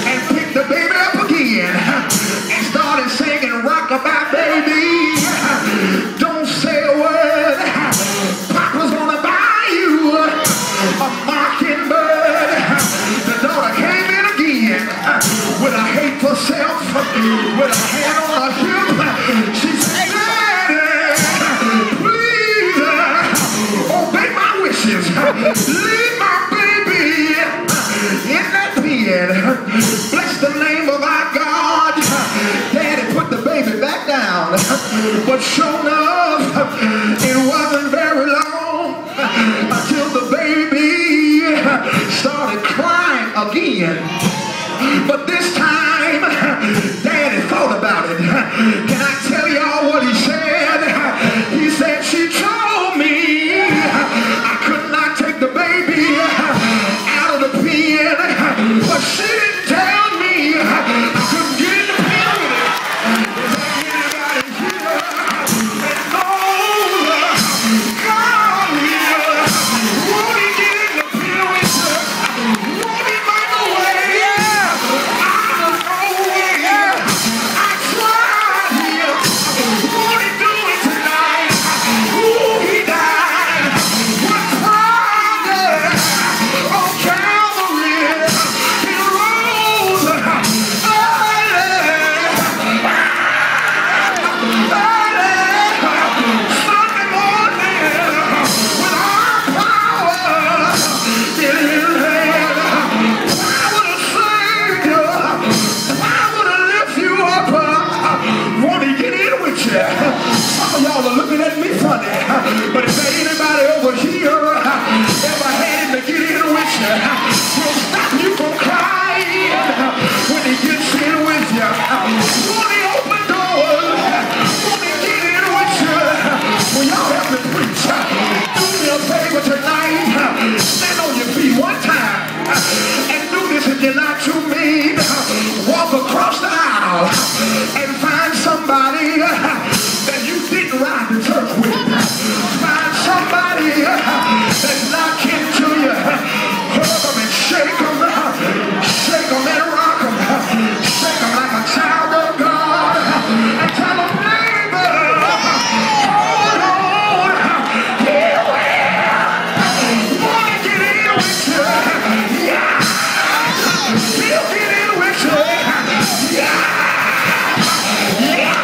and picked the baby up again and started singing rockabye baby. Don't say a word. Papa's gonna buy you a mockingbird. The daughter came in again with a hateful self, with a hand on her hip. She said, Daddy, please obey my wishes. Leave my baby in that pen. Bless the name of our God. Daddy put the baby back down. But sure enough, it wasn't very long until the baby started crying again. But this time, Daddy thought about it. Can I tell y'all what he said? He said, she told me I could not take the baby out of the pen, but she didn't tell me I couldn't get in the pen with it. Is there anybody here that knows God will? Won't he get in the pen with you? Won't he make a way? Some of y'all are looking at me funny, but if there anybody over here ever had him to get in with you, he'll stop you from crying when he gets in with you. Won't he open doors? Won't he get in with you? Well, y'all help me preach. Do me a favor tonight. Stand on your feet one time and do this if you're not too mean. Walk across the aisle and find somebody that you didn't ride to church with. Find somebody that's not kin to you. Hug them and shake them. Shake them and rock them. Shake them like a child of God. And tell them, neighbor, hold on. He will. Want to get in with you? Yeah. He'll get in with you. Yeah. Yeah.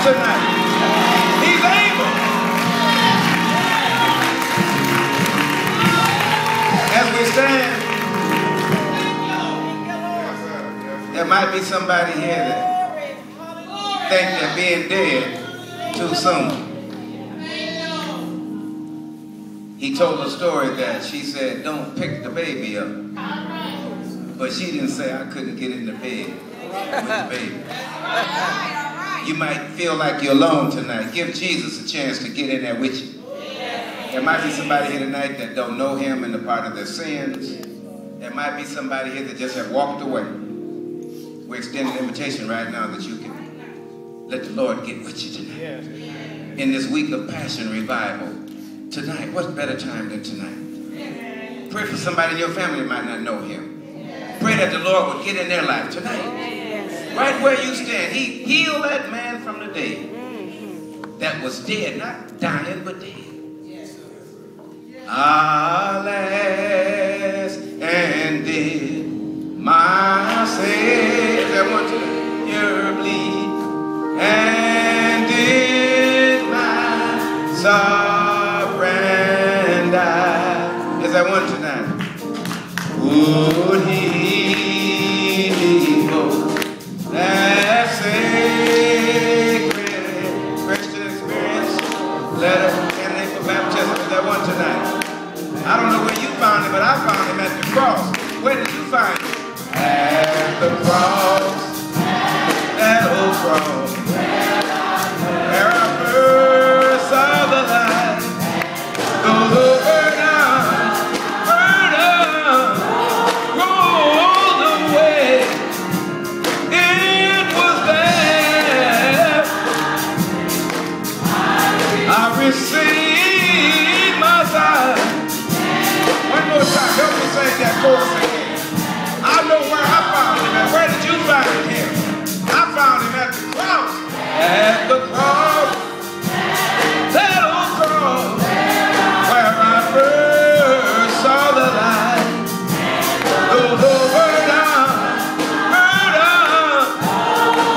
tonight. He's able. As we stand, there might be somebody here that think they're being dead too soon. He told a story that she said, don't pick the baby up. But she didn't say I couldn't get in the bed with the baby. You might feel like you're alone tonight. Give Jesus a chance to get in there with you. There might be somebody here tonight that don't know him and the part of their sins. There might be somebody here that just have walked away. We're extending an invitation right now that you can let the Lord get with you tonight. In this week of Passion Revival, tonight, what's better time than tonight? Pray for somebody in your family that might not know him. Pray that the Lord would get in their life tonight. Right where you stand. He healed that man from the dead. That was dead, not dying, but dead. Alas, and did my Savior want to hear bleed? And did my sovereign die? Is that one tonight? Would he devote that sacred Christian experience? Let us candidate for baptism. Is that one tonight? I don't know where you found him, but I found him at the cross. Where did you find him? At the cross. That old cross. Where I first saw the light. Those over down, rolled away. It was there I received my sight. One more time, help me sing that chorus again. I know where I found him at. Where did you find him? I found him at the cross. At the cross. That old cross. Where I first saw the light. Those over down,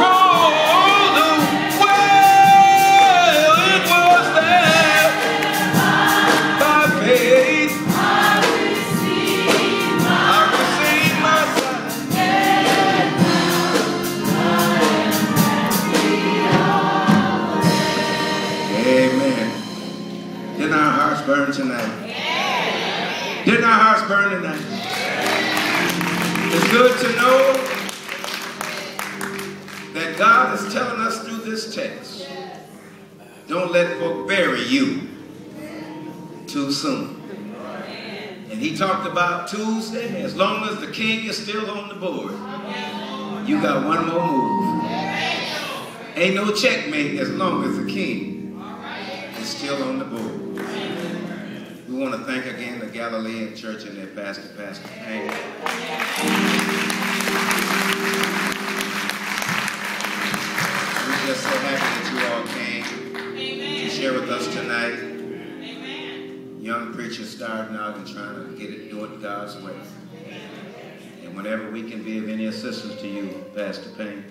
rolled away. It was there by faith. Amen. Didn't our hearts burn tonight? Didn't our hearts burn tonight? It's good to know that God is telling us through this text, don't let folk bury you too soon. And he talked about Tuesday, as long as the king is still on the board, you got one more move. Ain't no checkmate as long as the king is still on the board. We want to thank again the Galilean Church and their pastor, Pastor Payne. We're just so happy that you all came to share with us tonight. Young preachers starting out and trying to get it, do it God's way. And whenever we can be of any assistance to you, Pastor Payne,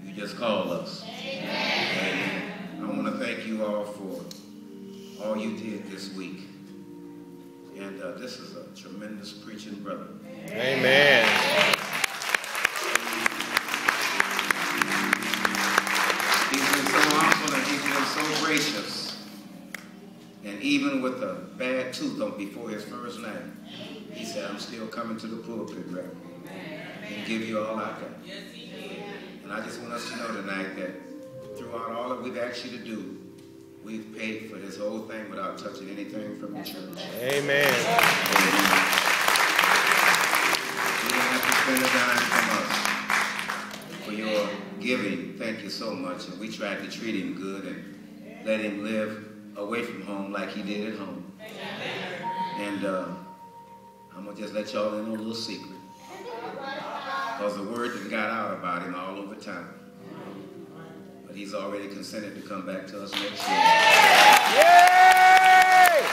you just call us. Amen. I want to thank you all for all you did this week. And this is a tremendous preaching brother. Amen. He's been so humble and he's been so gracious. And even with a bad tooth on before his first night, he said, I'm still coming to the pulpit, Reverend, and give you all I got. And I just want us to know tonight that throughout all that we've asked you to do, we've paid for this whole thing without touching anything from the church. Amen. You don't have to spend a dime from us for your giving. Thank you so much. And we tried to treat him good and let him live away from home like he did at home. And I'm going to just let y'all in on a little secret. Because the word that got out about him all over town. But he's already consented to come back to us next year. Yay!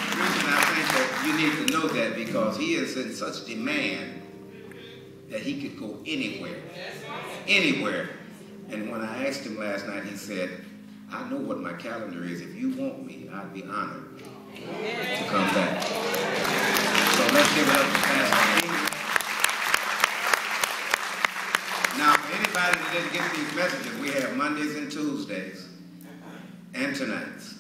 The reason I think that you need to know that because he is in such demand that that he could go anywhere. Anywhere. And when I asked him last night, he said, I know what my calendar is. If you want me, I'd be honored to come back. So let's give it up to Pastor Ingram. Now, for anybody that didn't get these messages, we have Mondays and Tuesdays and tonights.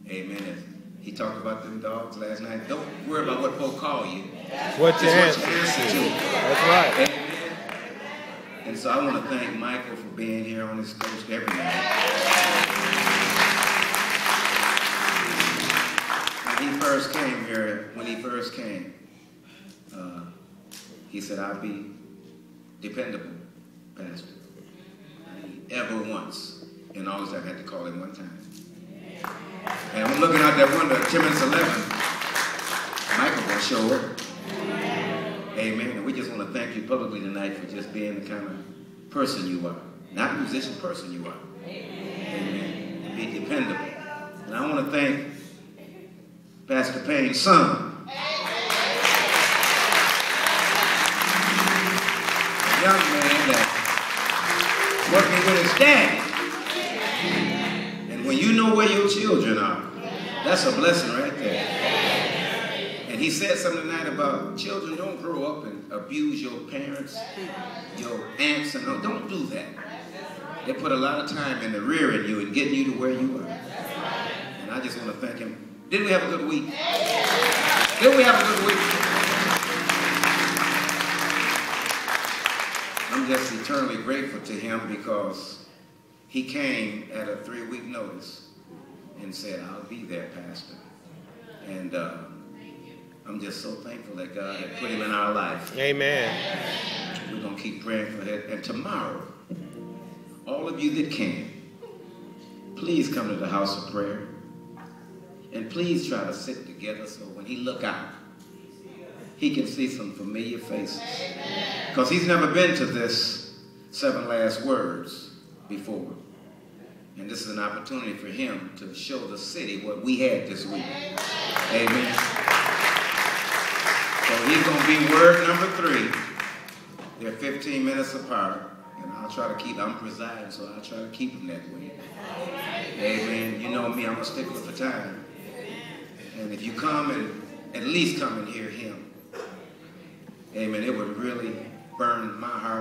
Amen. He talked about them dogs last night. Don't worry about what folk call you. What you answer to. That's right. Amen. And so I want to thank Michael for being here on this coast every night. When he first came, he said, I'll be dependable, Pastor. Ever once. And always I've had to call him one time. And I'm looking out that window at 10 minutes 11. Michael will show up. Amen. And we just want to thank you publicly tonight for just being the kind of person you are. Not a musician, person you are. Amen. And be dependable. And I want to thank Pastor Payne's son. A young man that's working with his daddy. And when you know where your children are, that's a blessing right there. And he said something tonight about children don't grow up and abuse your parents, your aunts, and all. Don't do that. They put a lot of time in the rearing you and getting you to where you are. And I just want to thank him. Did we have a good week? Did we have a good week? I'm just eternally grateful to him because he came at a 3-week notice and said, I'll be there, Pastor. And I'm just so thankful that God had put him in our life. Amen. We're going to keep praying for that. And tomorrow, all of you that can, please come to the house of prayer. And please try to sit together so when he look out, he can see some familiar faces. Because he's never been to this 7 last words before. And this is an opportunity for him to show the city what we had this week. Amen. So he's going to be word number 3. They're 15 minutes apart. And I'll try to keep, I'm presiding, so I'll try to keep them that way. Amen. You know me, I'm a stickler for time. And if you come and at least come and hear him, amen, it would really burn my heart.